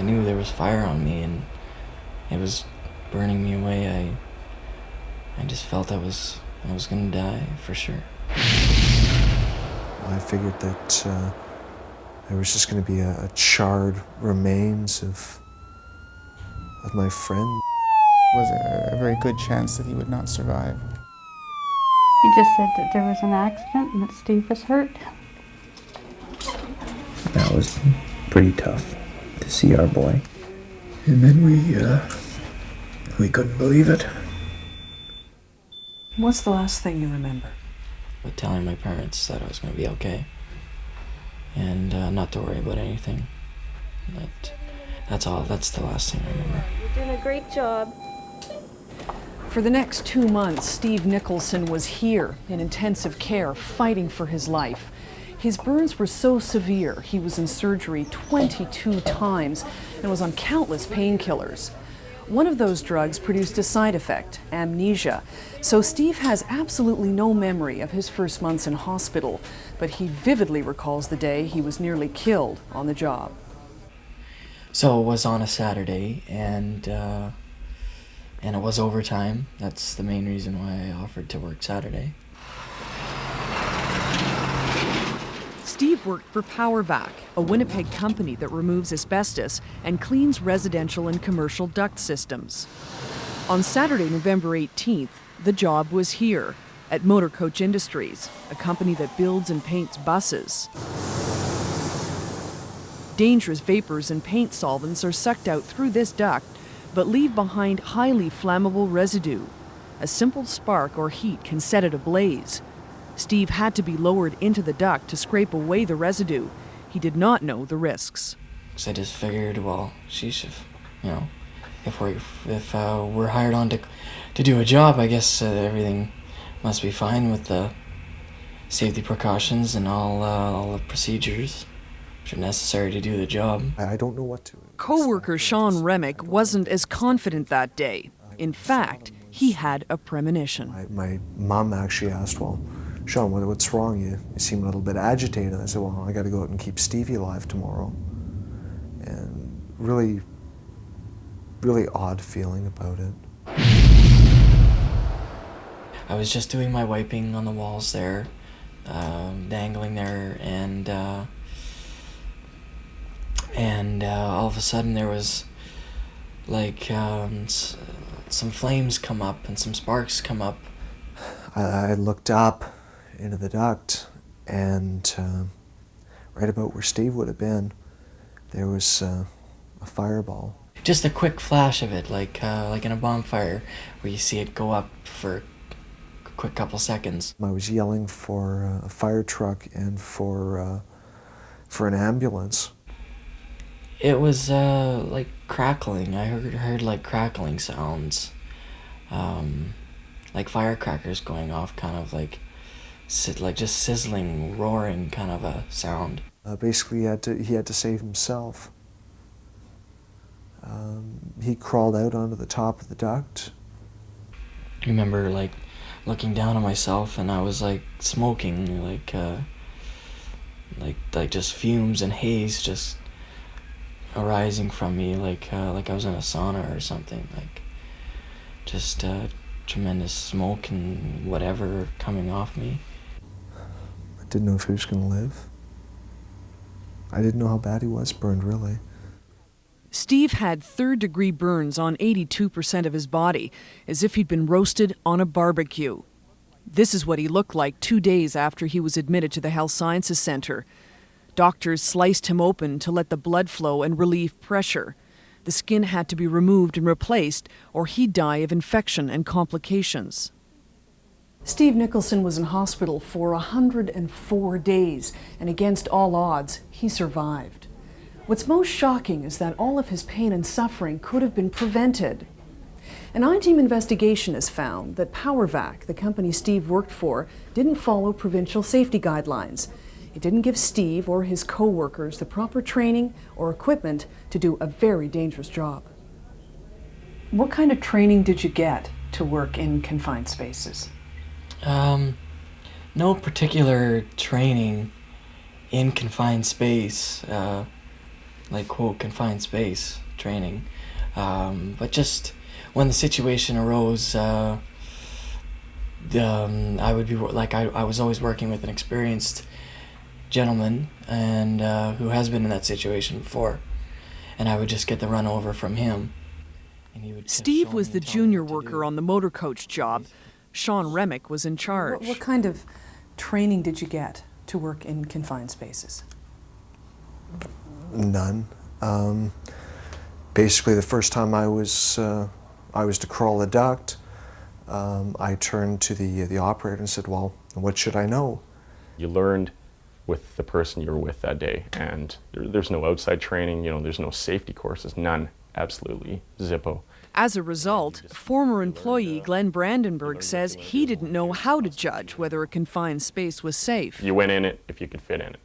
I knew there was fire on me and it was burning me away. I just felt I was gonna die for sure. I figured that there was just going to be a charred remains of my friend. It was a very good chance that he would not survive. He just said that there was an accident and that Steve was hurt. That was pretty tough to see our boy. And then we couldn't believe it. What's the last thing you remember? But telling my parents that I was gonna be okay and not to worry about anything. That's all. That's the last thing I remember. You're doing a great job. For the next 2 months, Steve Nicholson was here in intensive care, fighting for his life. His burns were so severe, he was in surgery 22 times and was on countless painkillers. One of those drugs produced a side effect, amnesia. So Steve has absolutely no memory of his first months in hospital, but he vividly recalls the day he was nearly killed on the job. So it was on a Saturday, and it was overtime. That's the main reason why I offered to work Saturday. Steve worked for PowerVac, a Winnipeg company that removes asbestos and cleans residential and commercial duct systems. On Saturday, November 18th, the job was here at Motor Coach Industries, a company that builds and paints buses. Dangerous vapors and paint solvents are sucked out through this duct, but leave behind highly flammable residue. A simple spark or heat can set it ablaze. Steve had to be lowered into the duct to scrape away the residue. He did not know the risks. So I just figured, well, sheesh, if we're hired on to do a job, I guess everything must be fine with the safety precautions and all the procedures which are necessary to do the job. I don't know what to. Co-worker Sean Remick wasn't as confident that day. In fact, he had a premonition. My mom actually asked, well, Sean, what's wrong? You seem a little bit agitated. I said, well, I got to go out and keep Stevie alive tomorrow. And really, really odd feeling about it. I was just doing my wiping on the walls there, dangling there, and all of a sudden there was like some flames come up and some sparks come up. I looked up into the duct, and right about where Steve would have been, there was a fireball. Just a quick flash of it, like in a bonfire, where you see it go up for a quick couple seconds. I was yelling for a fire truck and for an ambulance. It was like crackling. I heard like crackling sounds, like firecrackers going off, kind of like just sizzling, roaring kind of a sound. Basically, he had to save himself. He crawled out onto the top of the duct. I remember like looking down on myself, and I was like smoking, like just fumes and haze just arising from me, like I was in a sauna or something, like just tremendous smoke and whatever coming off me. I didn't know if he was going to live. I didn't know how bad he was burned, really. Steve had third-degree burns on 82% of his body, as if he'd been roasted on a barbecue. This is what he looked like 2 days after he was admitted to the Health Sciences Center. Doctors sliced him open to let the blood flow and relieve pressure. The skin had to be removed and replaced, or he'd die of infection and complications. Steve Nicholson was in hospital for 104 days, and against all odds, he survived. What's most shocking is that all of his pain and suffering could have been prevented. An I-team investigation has found that PowerVac, the company Steve worked for, didn't follow provincial safety guidelines. It didn't give Steve or his co-workers the proper training or equipment to do a very dangerous job. What kind of training did you get to work in confined spaces? No particular training in confined space. like, quote, confined space training. But just when the situation arose, I would be like, I was always working with an experienced gentleman and who has been in that situation before, and I would just get the run over from him. And he would just Steve show was me the and tell me junior what to worker do. on the motor coach job. Sean Remick was in charge. What kind of training did you get to work in confined spaces? None. Basically, the first time I was to crawl a duct, I turned to the operator and said, "Well, what should I know?" You learned with the person you were with that day, and there's no outside training. There's no safety courses. None. Absolutely zippo. As a result, former employee Glenn Brandenburg says he didn't know how to judge whether a confined space was safe. You went in it if you could fit in it.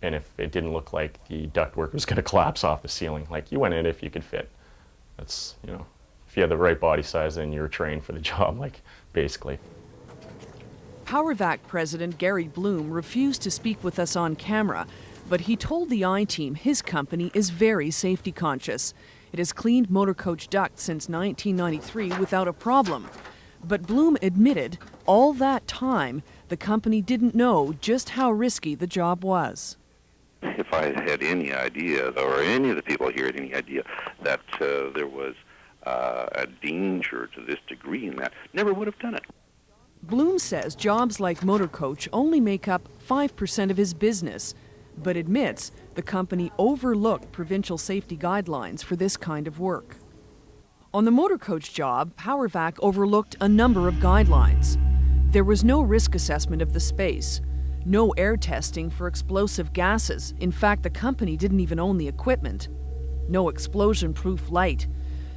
And if it didn't look like the ductwork was going to collapse off the ceiling, like, you went in it if you could fit. That's, if you had the right body size, then you were trained for the job, like, basically. PowerVac president Gary Bloom refused to speak with us on camera, but he told the I-Team his company is very safety conscious. It has cleaned motor coach ducts since 1993 without a problem. But Bloom admitted all that time the company didn't know just how risky the job was. If I had any idea, or any of the people here had any idea, that there was a danger to this degree in that, never would have done it. Bloom says jobs like motor coach only make up 5% of his business, but admits the company overlooked provincial safety guidelines for this kind of work. On the motor coach job, PowerVac overlooked a number of guidelines. There was no risk assessment of the space, no air testing for explosive gases. In fact, the company didn't even own the equipment. No explosion-proof light,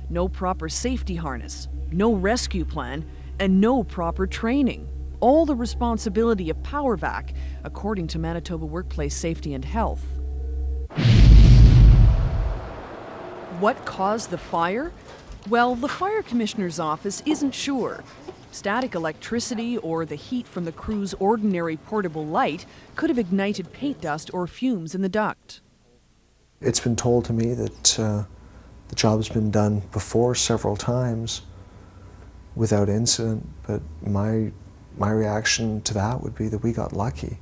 no proper safety harness, no rescue plan, and no proper training. All the responsibility of PowerVac, according to Manitoba Workplace Safety and Health. What caused the fire? Well, the fire commissioner's office isn't sure. Static electricity or the heat from the crew's ordinary portable light could have ignited paint dust or fumes in the duct. It's been told to me that the job's been done before several times without incident, but my reaction to that would be that we got lucky.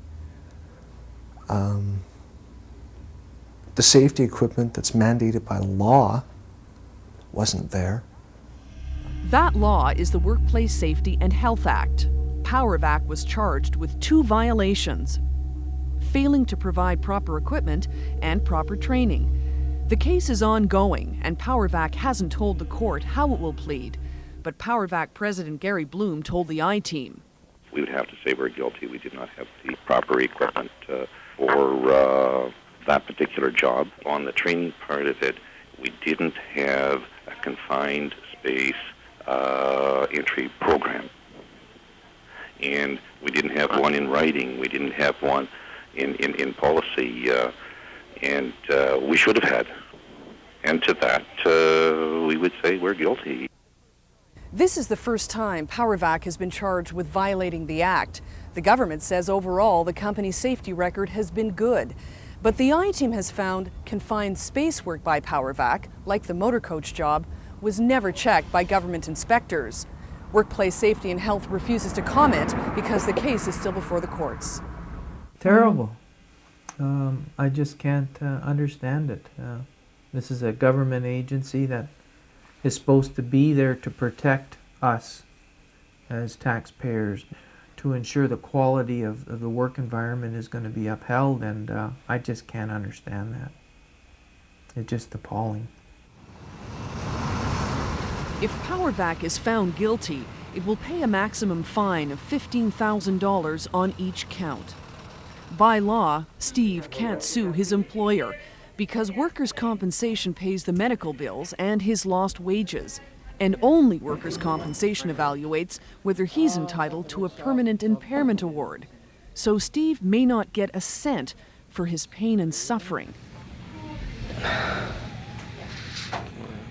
The safety equipment that's mandated by law wasn't there. That law is the Workplace Safety and Health Act. PowerVac was charged with 2 violations: failing to provide proper equipment and proper training. The case is ongoing, and PowerVac hasn't told the court how it will plead, but PowerVac President Gary Bloom told the I-Team. We would have to say we're guilty. We did not have the proper equipment for that particular job. On the training part of it, we didn't have a confined space entry program. And we didn't have one in writing. We didn't have one in policy. And we should have had. And to that, we would say we're guilty. This is the first time PowerVac has been charged with violating the Act. The government says overall the company's safety record has been good. But the I-Team has found confined space work by PowerVac, like the motor coach job, was never checked by government inspectors. Workplace Safety and Health refuses to comment because the case is still before the courts. Terrible. I just can't understand it. This is a government agency that is supposed to be there to protect us as taxpayers, to ensure the quality of the work environment is going to be upheld, and I just can't understand that. It's just appalling. If PowerVac is found guilty, it will pay a maximum fine of $15,000 on each count. By law, Steve can't sue his employer because workers' compensation pays the medical bills and his lost wages, and only workers' compensation evaluates whether he's entitled to a permanent impairment award. So Steve may not get a cent for his pain and suffering.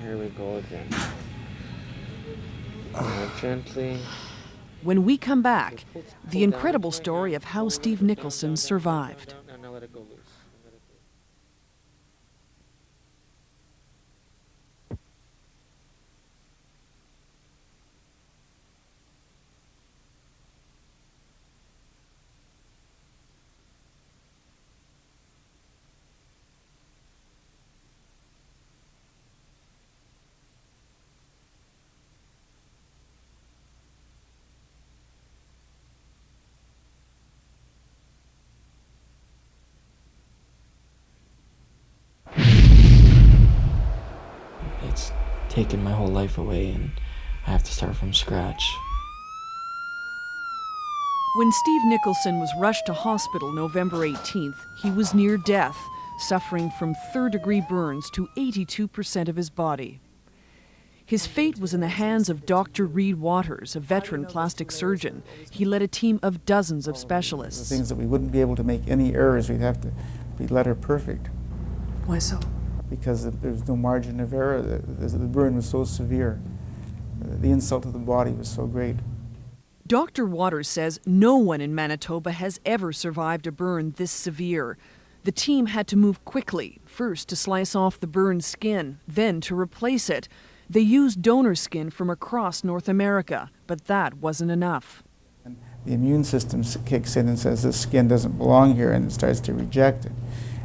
Here we go again. Gently. When we come back, the incredible story of how Steve Nicholson survived. taken my whole life away and I have to start from scratch. When Steve Nicholson was rushed to hospital November 18th, he was near death, suffering from third-degree burns to 82% of his body. His fate was in the hands of Dr. Reed Waters, a veteran plastic surgeon. He led a team of dozens of specialists. Things that we wouldn't be able to make any errors. We'd have to be letter perfect. Why so? Because there's no margin of error. The burn was so severe. The insult to the body was so great. Dr. Waters says no one in Manitoba has ever survived a burn this severe. The team had to move quickly, first to slice off the burned skin, then to replace it. They used donor skin from across North America, but that wasn't enough. The immune system kicks in and says this skin doesn't belong here, and it starts to reject it,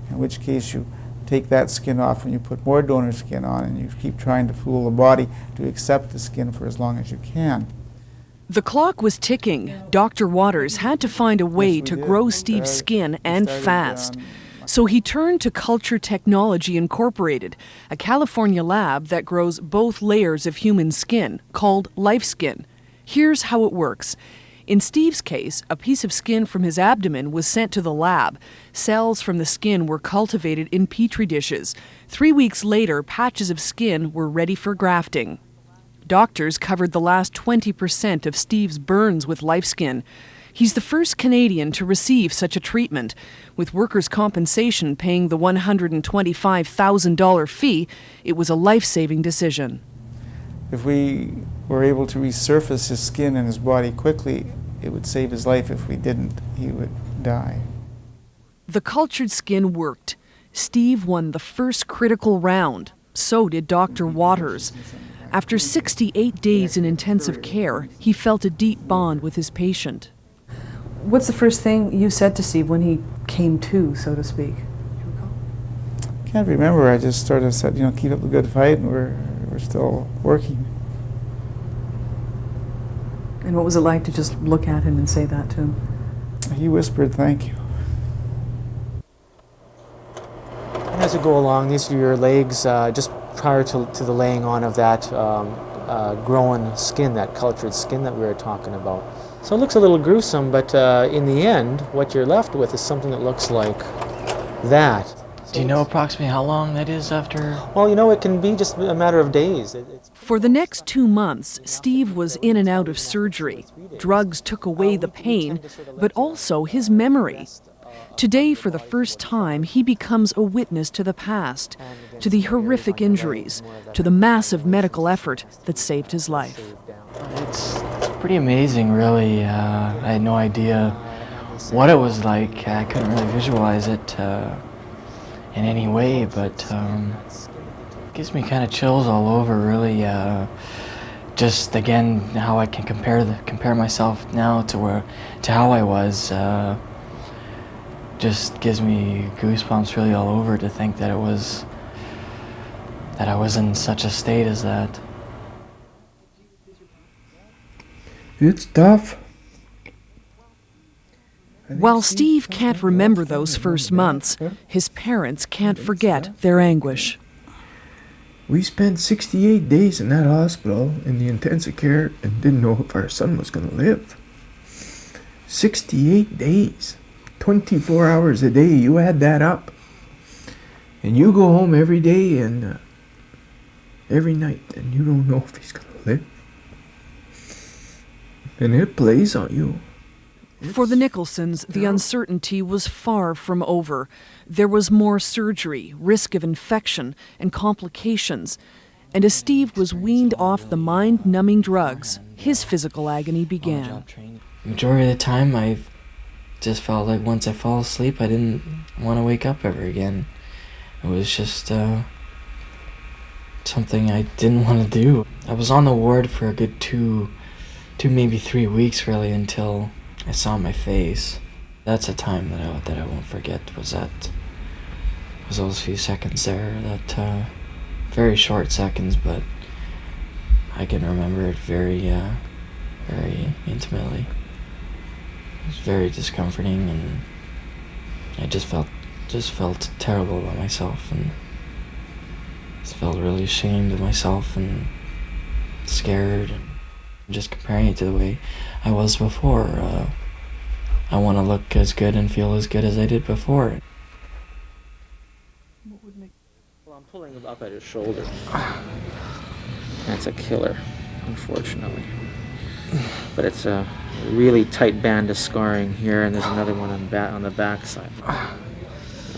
in which case you take that skin off and you put more donor skin on, and you keep trying to fool the body to accept the skin for as long as you can. The clock was ticking. Dr. Waters had to find a way to grow Steve's skin, and fast. So he turned to Culture Technology Incorporated, a California lab that grows both layers of human skin, called LifeSkin. Here's how it works. In Steve's case, a piece of skin from his abdomen was sent to the lab. Cells from the skin were cultivated in petri dishes. 3 weeks later, patches of skin were ready for grafting. Doctors covered the last 20% of Steve's burns with LifeSkin. He's the first Canadian to receive such a treatment, with workers' compensation paying the $125,000 fee. It was a life-saving decision. If we were able to resurface his skin and his body quickly, it would save his life. If we didn't, he would die. The cultured skin worked. Steve won the first critical round. So did Dr. Waters. After 68 days in intensive care, he felt a deep bond with his patient. What's the first thing you said to Steve when he came to, so to speak? I can't remember. I just sort of said, keep up the good fight, and we're still working. And what was it like to just look at him and say that to him? He whispered, "Thank you." As you go along, these are your legs just prior to the laying on of that grown skin, that cultured skin that we were talking about. So it looks a little gruesome, but in the end, what you're left with is something that looks like that. Do you know approximately how long that is after? Well, it can be just a matter of days. For the next 2 months, Steve was in and out of surgery. Drugs took away the pain, but also his memory. Today, for the first time, he becomes a witness to the past, to the horrific injuries, to the massive medical effort that saved his life. It's pretty amazing, really. I had no idea what it was like. I couldn't really visualize it in any way, but it gives me kind of chills all over, really. Just again, how I can compare myself now to how I was. Just gives me goosebumps really all over to think that I was in such a state as that. It's tough. While Steve can't remember those first months, his parents can't forget their anguish. We spent 68 days in that hospital in the intensive care and didn't know if our son was going to live. 68 days. 24 hours a day, you add that up. And you go home every day and every night and you don't know if he's going to live. And it plays on you. For the Nicholsons, the uncertainty was far from over. There was more surgery, risk of infection, and complications. And as Steve was weaned off the mind-numbing drugs, his physical agony began. Majority of the time, I just felt like once I fall asleep, I didn't want to wake up ever again. It was just something I didn't want to do. I was on the ward for a good two, maybe 3 weeks, really, until I saw my face. That's a time that I won't forget. Was those few seconds there? That very short seconds, but I can remember it very intimately. It was very discomforting, and I just felt terrible about myself, and just felt really ashamed of myself and scared, and just comparing it to the way I was before. I want to look as good and feel as good as I did before. Well, I'm pulling him up at his shoulder. That's a killer, unfortunately. But it's a really tight band of scarring here, and there's another one on the back side.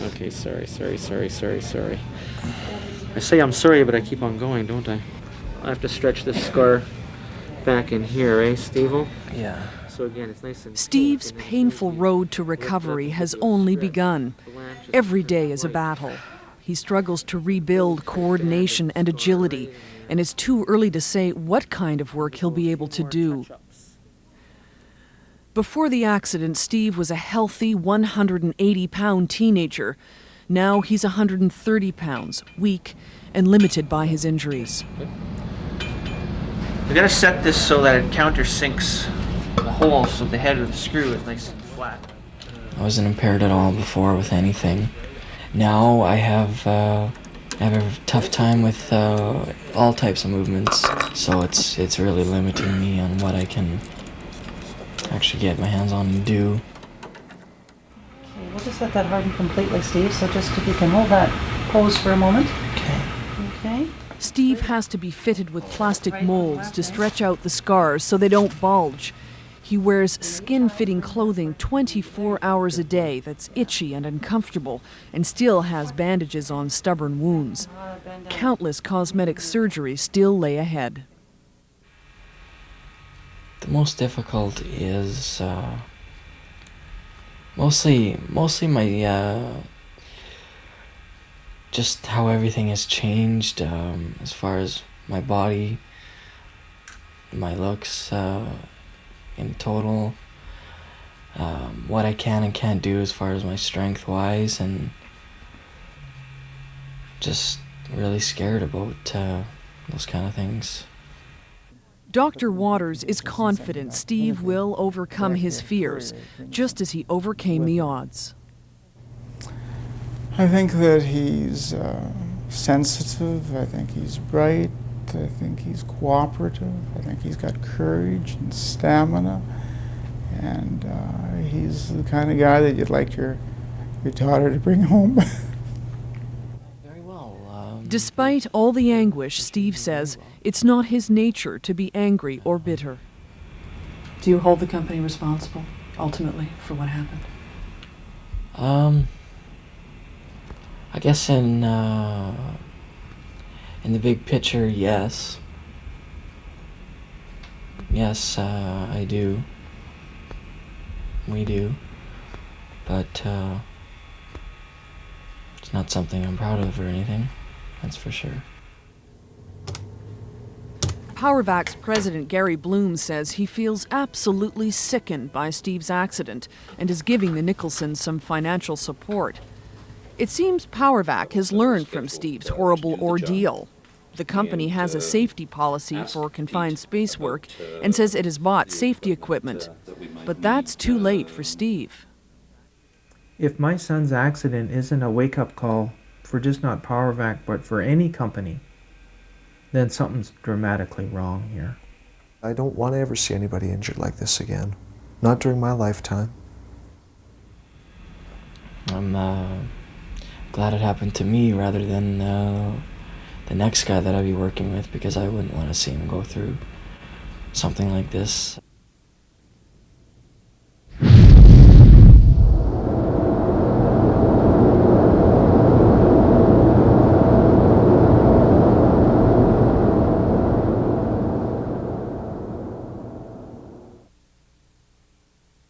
Okay, sorry. I say I'm sorry, but I keep on going, don't I? I have to stretch this scar back in here, eh, Steve-o? Yeah. So again, it's nice and Steve's painful road to recovery has only begun. Every day is a battle. He struggles to rebuild coordination and agility, and it's too early to say what kind of work he'll be able to do. Before the accident, Steve was a healthy 180-pound teenager. Now he's 130 pounds, weak, and limited by his injuries. We gotta set this so that it countersinks the hole, so the head of the screw is nice and flat. I wasn't impaired at all before with anything. Now I have a tough time with all types of movements, so it's really limiting me on what I can actually get my hands on and do. Okay, we'll just let that harden completely, Steve, so just if you can hold that pose for a moment. Okay. Steve has to be fitted with plastic molds to stretch out the scars so they don't bulge. He wears skin-fitting clothing 24 hours a day that's itchy and uncomfortable, and still has bandages on stubborn wounds. Countless cosmetic surgeries still lay ahead. The most difficult is mostly my just how everything has changed as far as my body, my looks in total, what I can and can't do as far as my strength wise, and just really scared about those kind of things. Dr. Waters is confident Steve will overcome his fears, just as he overcame the odds. I think that he's sensitive, I think he's bright, I think he's cooperative, I think he's got courage and stamina, and he's the kind of guy that you'd like your daughter to bring home. Very well. Despite all the anguish, Steve says it's not his nature to be angry or bitter. Do you hold the company responsible, ultimately, for what happened? I guess in the big picture, yes. Yes, I do. We do. But it's not something I'm proud of or anything, that's for sure. PowerVac's president Gary Bloom says he feels absolutely sickened by Steve's accident and is giving the Nicholsons some financial support. It seems PowerVac has learned from Steve's horrible ordeal. The company has a safety policy for confined space work and says it has bought safety equipment. But that's too late for Steve. If my son's accident isn't a wake-up call for just not PowerVac but for any company, then something's dramatically wrong here. I don't want to ever see anybody injured like this again. Not during my lifetime. I'm glad it happened to me rather than the next guy that I'd be working with, because I wouldn't want to see him go through something like this.